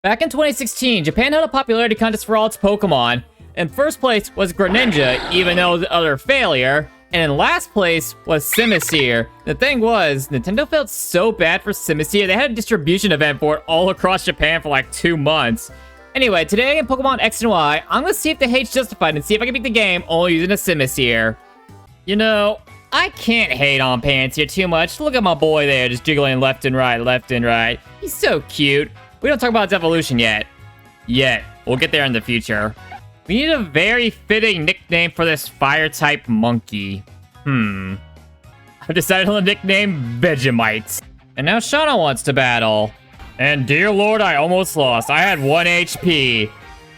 Back in 2016, Japan held a popularity contest for all its Pokemon. In first place was Greninja, even though it was the other failure. And in last place was Simisear. The thing was, Nintendo felt so bad for Simisear, they had a distribution event for it all across Japan for like 2 months. Anyway, today in Pokemon X and Y, I'm gonna see if the hate's justified and see if I can beat the game only using a Simisear. You know, I can't hate on Pants here too much. Look at my boy there, just jiggling left and right, left and right. He's so cute. We don't talk about its evolution yet. We'll get there in the future. We need a very fitting nickname for this fire-type monkey. I've decided on the nickname Vegemite. And now Shauna wants to battle. And dear lord, I almost lost. I had 1 HP.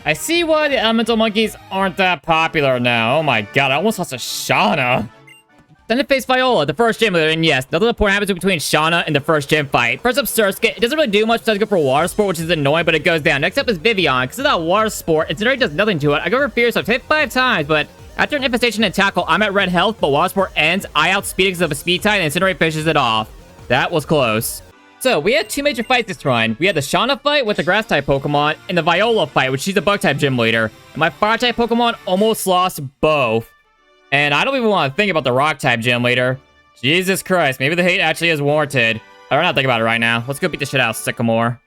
I see why the elemental monkeys aren't that popular now. Oh my god, I almost lost to Shauna. Then to face Viola, the first gym leader, and yes, nothing important happens between Shauna and the first gym fight. First up, Surskit. It doesn't really do much besides go for Water Sport, which is annoying, but it goes down. Next up is Vivian. Because of that Water Sport, Incinerate does nothing to it. I go for Fierce, so I've hit 5 times, but after an Infestation and Tackle, I'm at red health, but Water Sport ends. I outspeed it because of a speed tie, and Incinerate finishes it off. That was close. So, we had 2 major fights this run. We had the Shauna fight with the Grass-type Pokemon, and the Viola fight, which she's a Bug-type gym leader. And my Fire-type Pokemon almost lost both. And I don't even want to think about the Rock-type gym leader. Jesus Christ, maybe the hate actually is warranted. I don't know how to think about it right now. Let's go beat the shit out of Sycamore.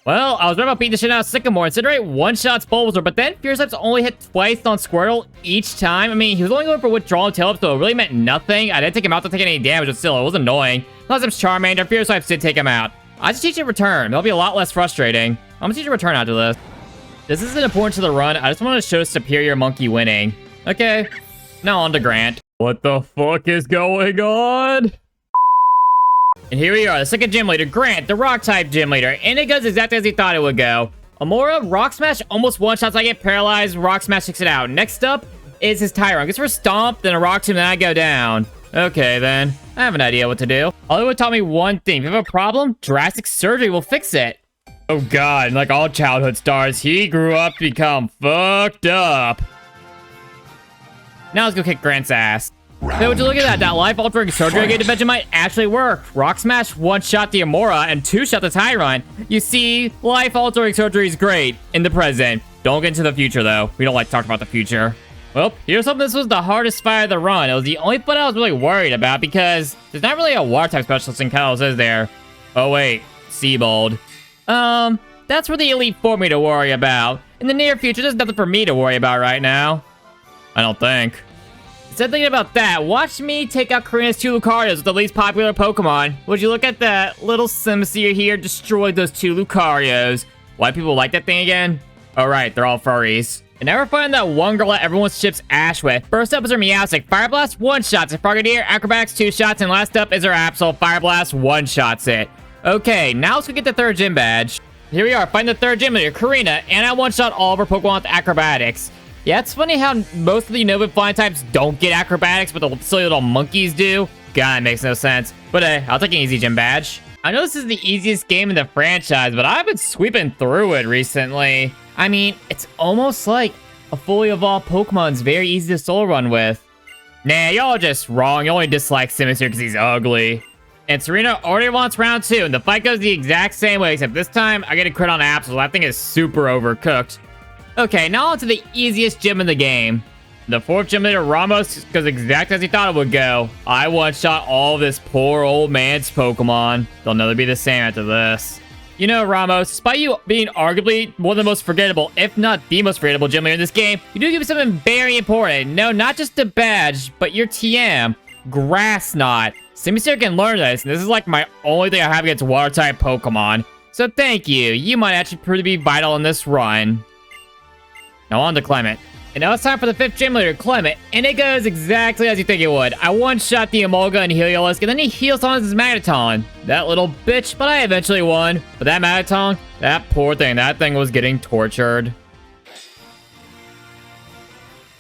Well, I was right about beating the shit out of Sycamore. Incinerate one-shots Bulbasaur, but then Fierce types only hit twice on Squirtle each time. I mean, he was only going for Withdrawal and Tail Whip, so it really meant nothing. I didn't take him out to take any damage, but still, it was annoying. Last time's Charmander, Fierce types did take him out. I just teach it Return. That'll be a lot less frustrating. I'm gonna teach it Return after this. This isn't important to the run. I just wanted to show Superior Monkey winning. Okay, now on to Grant. What the fuck is going on? And here we are, the second gym leader, Grant, the Rock-type gym leader. And it goes exactly as he thought it would go. Amora, Rock Smash, almost one-shots. I get paralyzed. Rock Smash takes it out. Next up is his Tyron. Gets for Stomp, then a Rock Tomb, then I go down. Okay, then. I have an idea what to do. Hollywood taught me one thing. If you have a problem, drastic surgery will fix it. Oh god, like all childhood stars, he grew up to become fucked up. Now let's go kick Grant's ass. So would you look at that? That life-altering surgery I gave to Vegemite actually worked. Rock Smash one-shot the Amora and two-shot the Tyron. You see, life-altering surgery is great in the present. Don't get into the future, though. We don't like to talk about the future. Well, here's something. This was the hardest fight of the run. It was the only fight I was really worried about because there's not really a water-type specialist in Kalos, is there? Oh, wait. Seabold. That's for the Elite Four me to worry about. In the near future, there's nothing for me to worry about right now. I don't think. Instead of thinking about that, watch me take out Karina's 2 Lucarios with the least popular Pokemon. Would you look at that? Little Simisear here destroyed those 2 Lucarios. Why people like that thing again? Oh right, they're all furries. And now we're finding that one girl that everyone ships Ash with. First up is her Meowstic. Fire Blast, 1-shots it. Frogadier, Acrobatics, 2-shots. And last up is her Absol. Fire Blast, 1-shots it. Okay, now let's go get the 3rd gym badge. Here we are, find the 3rd gym leader, Karina. And I 1-shot all of her Pokemon with Acrobatics. Yeah, it's funny how most of the Unova flying types don't get acrobatics, but the silly little monkeys do. God, it makes no sense. But hey, I'll take an easy gym badge. I know this is the easiest game in the franchise, but I've been sweeping through it recently. I mean, it's almost like a fully evolved Pokemon's very easy to solo run with. Nah, y'all are just wrong. You only dislike Simisear because he's ugly. And Serena already wants round 2, and the fight goes the exact same way, except this time I get a crit on Absol. That thing is super overcooked. Okay, now on to the easiest gym in the game. The 4th gym leader, Ramos, goes exactly as he thought it would go. I one-shot all of this poor old man's Pokemon. They'll never be the same after this. You know, Ramos, despite you being arguably one of the most forgettable, if not the most forgettable gym leader in this game, you do give me something very important. No, not just the badge, but your TM, Grass Knot. Simisear can learn this, and this is like my only thing I have against water-type Pokemon. So thank you. You might actually prove to be vital in this run. Now on to Clement. And now it's time for the 5th gym leader, Clement. And it goes exactly as you think it would. I one-shot the Emolga and Heliolisk, and then he heals on his Magneton. That little bitch, but I eventually won. But that Magneton, that poor thing, that thing was getting tortured.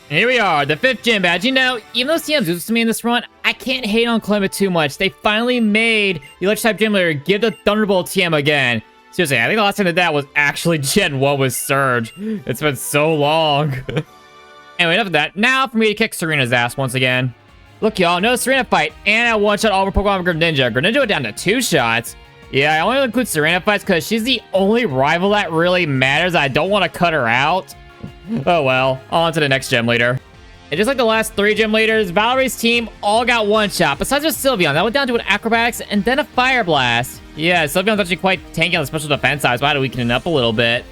And here we are, the 5th gym badge. You know, even though CM's useless to me in this run, I can't hate on Clement too much. They finally made the Electric-type gym leader give the Thunderbolt TM again. Seriously, I think the last time that was actually Gen 1 with Surge. It's been so long. Anyway, enough of that. Now for me to kick Serena's ass once again. Look, y'all, no Serena fight. And I one-shot all of her Pokemon with Greninja. Greninja went down to 2 shots. Yeah, I only include Serena fights because she's the only rival that really matters. I don't want to cut her out. Oh well, on to the next gym leader. And just like the last 3 gym leaders, Valerie's team all got one shot, besides with Sylveon. That went down to an Acrobatics and then a Fire Blast. Yeah, Sylveon's actually quite tanky on the special defense side, so I had to weaken it up a little bit.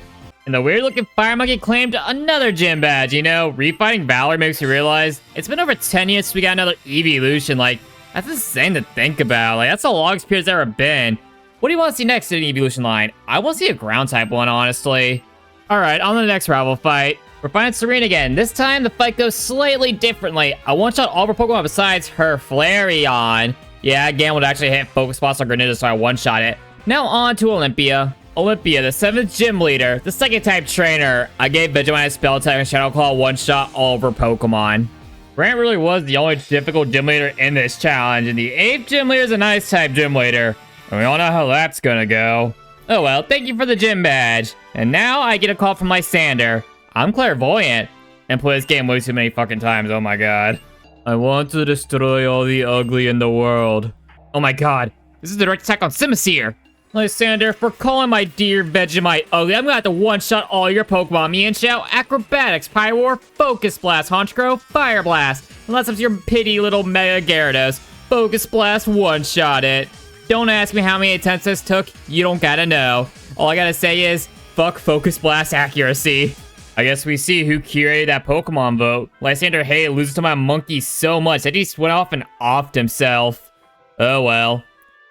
And the weird-looking Fire Monkey claimed another gym badge, you know? Refighting Valerie makes you realize it's been over 10 years since we got another evolution. Like, that's insane to think about. Like, that's the longest period it's ever been. What do you want to see next in the evolution line? I want to see a ground-type one, honestly. Alright, on to the next rival fight. We're fighting Serena again. This time, the fight goes slightly differently. I one-shot all of her Pokemon besides her Flareon. Yeah, again, would actually hit focus spots on Greninja, so I one-shot it. Now on to Olympia. Olympia, the 7th gym leader, the 2nd type trainer. I gave Vegemite a spell type and Shadow Claw one-shot all of her Pokemon. Grant really was the only difficult gym leader in this challenge, and the 8th gym leader is a nice type gym leader. And we all know how that's gonna go. Oh well, thank you for the gym badge. And now I get a call from Lysander. I'm clairvoyant. And play this game way too many fucking times, oh my god. I want to destroy all the ugly in the world. Oh my god, this is a direct attack on Simisear. Lysander, for calling my dear Vegemite ugly, I'm gonna have to one-shot all your Pokemon. Meow, Acrobatics, Pyroar, Focus Blast, Honchkrow, Fire Blast. Unless it's your pity little Mega Gyarados. Focus Blast, one-shot it. Don't ask me how many attempts this took, you don't gotta know. All I gotta say is, fuck Focus Blast accuracy. I guess we see who curated that Pokemon vote. Lysander Hay loses to my monkey so much that he just went off and offed himself. Oh well.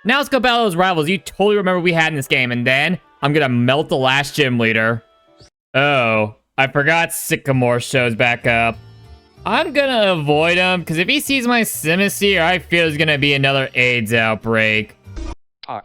Now let's go battle those rivals you totally remember we had in this game, and then I'm gonna melt the last gym leader. Oh, I forgot Sycamore shows back up. I'm gonna avoid him, because if he sees my Simisear, I feel there's gonna be another AIDS outbreak. I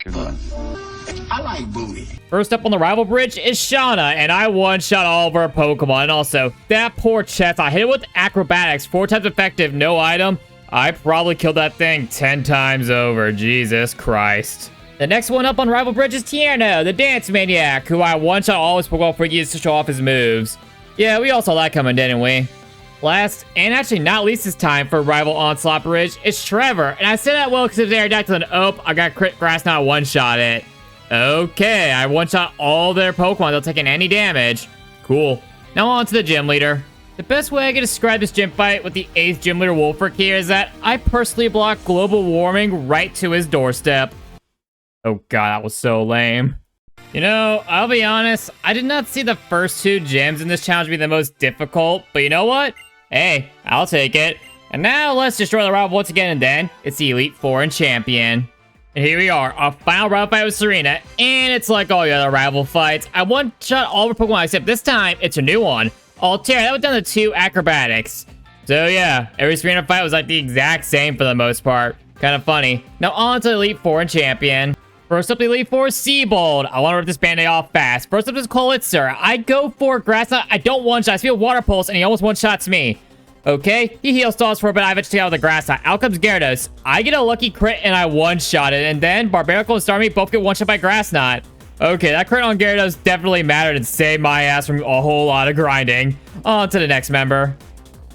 like booty. First up on the rival bridge is Shauna, and I one-shot all of her Pokemon. And also, that poor chest, I hit it with Acrobatics, 4 times effective, no item. I probably killed that thing 10 times over, Jesus Christ. The next one up on rival bridge is Tierno, the Dance Maniac, who I one-shot all his Pokemon before he used to show off his moves. Yeah, we all saw that coming, didn't we? Last, and actually not least this time for rival Onslaught Bridge, is Trevor. And I say that well because if they react to an OP, I got crit grass, not one-shot it. Okay, I one-shot all their Pokemon without taking any damage. Cool. Now on to the gym leader. The best way I can describe this gym fight with the 8th gym leader Wolfric here is that I personally blocked global warming right to his doorstep. Oh god, that was so lame. You know, I'll be honest, I did not see the first 2 gyms in this challenge be the most difficult, but you know what? Hey, I'll take it. And now let's destroy the rival once again, and then it's the Elite Four and Champion. And here we are, our final rival fight with Serena, and it's like all the other rival fights. I one-shot all of her Pokemon, except this time, it's a new one. Altair, that went down to 2 Acrobatics. So yeah, every Serena fight was like the exact same for the most part. Kind of funny. Now on to the Elite Four and Champion. First up, the Elite Four is Seabold. I want to rip this Band-Aid off fast. First up is Colitzer. I go for Grass Knot. I don't one-shot. I feel Water Pulse, and he almost one-shots me. Okay, he heal stalls for a bit. I eventually take out with the Grass Knot. Out comes Gyarados. I get a lucky crit, and I one-shot it. And then Barbarical and Starmie both get one-shot by Grass Knot. Okay, that crit on Gyarados definitely mattered and saved my ass from a whole lot of grinding. On to the next member.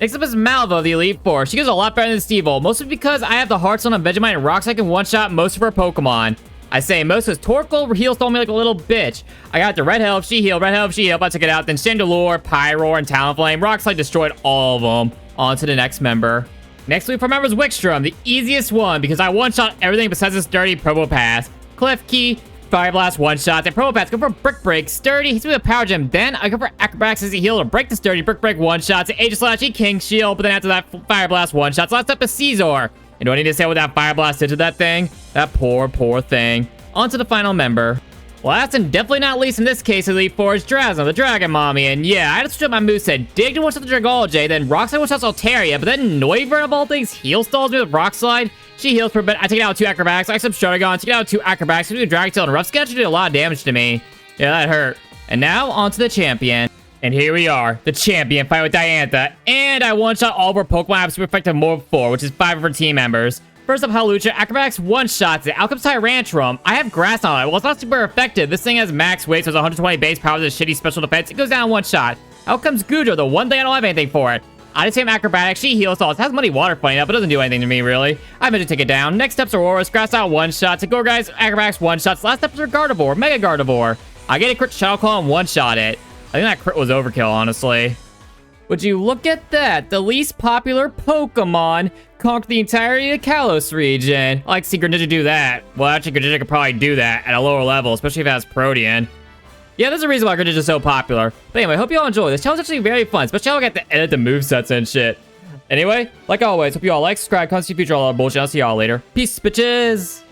Next up is Malvo, the Elite Four. She goes a lot better than Stevo, mostly because I have the Heart Stone on Vegemite and Rocks. I can one-shot most of her Pokemon. I say most because Torkoal heal stole me like a little bitch. I got the Red Health, she healed, Red Health, she healed. I took it out. Then Chandelure, Pyroar, and Talonflame. Rockslide destroyed all of them. On to the next member. Next week for members, Wickstrom, the easiest one because I one-shot everything besides this dirty Probo Pass. Cliff Key, Fire Blast, one-shot. Then Probo Pass, go for Brick Break. Sturdy, hits me with a Power Gem. Then I go for Acrobatics as he healed to break the Sturdy. Brick Break, one-shot. To Aegislash, he King Shield. But then after that, Fire Blast, one-shot. So last up is Caesar. And do I need to say what that Fire Blast did to that thing? That poor, poor thing. On to the final member. Last and definitely not least in this case, Elite Four is Drasna, the Dragon Mommy. And yeah, I had to switch up my moveset. Dig to one-shot the Dragology, then Rockslide one-shots Altaria, but then Noivern of all things heal stalls me with Rockslide. She heals for a bit. I take it out with 2 Acrobatics. I accept Shotogon, take it out with 2 Acrobatics. I do Dragon Tail and Rough Sketch did a lot of damage to me. Yeah, that hurt. And now, on to the Champion. And here we are, the Champion fight with Diantha. And I one-shot all of her Pokemon. I have super effective move 4, which is 5 of her team members. First up, Hawlucha. Acrobatics one-shots it. Out comes Tyrantrum. I have Grass on it. Well, it's not super effective. This thing has max weight, so it's 120 base power with a shitty special defense. It goes down one shot. Out comes Goodra, the one thing I don't have anything for it. I just hit acrobatics. She heals all. It has money water fighting up, but doesn't do anything to me, really. I'm going to take it down. Next steps are Aurora's Grass Out one-shots. And go, guys. Acrobatics one-shots. Last steps are Gardevoir. Mega Gardevoir. I get a crit Shadow Claw and one-shot it. I think that crit was overkill, honestly. Would you look at that? The least popular Pokemon conquered the entirety of the Kalos region. I like to see Greninja do that. Well, actually, Greninja could probably do that at a lower level, especially if it has Protean. Yeah, there's a reason why Greninja is so popular. But anyway, hope you all enjoy. This challenge is actually very fun, especially how I get to edit the movesets and shit. Anyway, like always, hope you all like, subscribe, comment, see future all that bullshit. I'll see y'all later. Peace, bitches!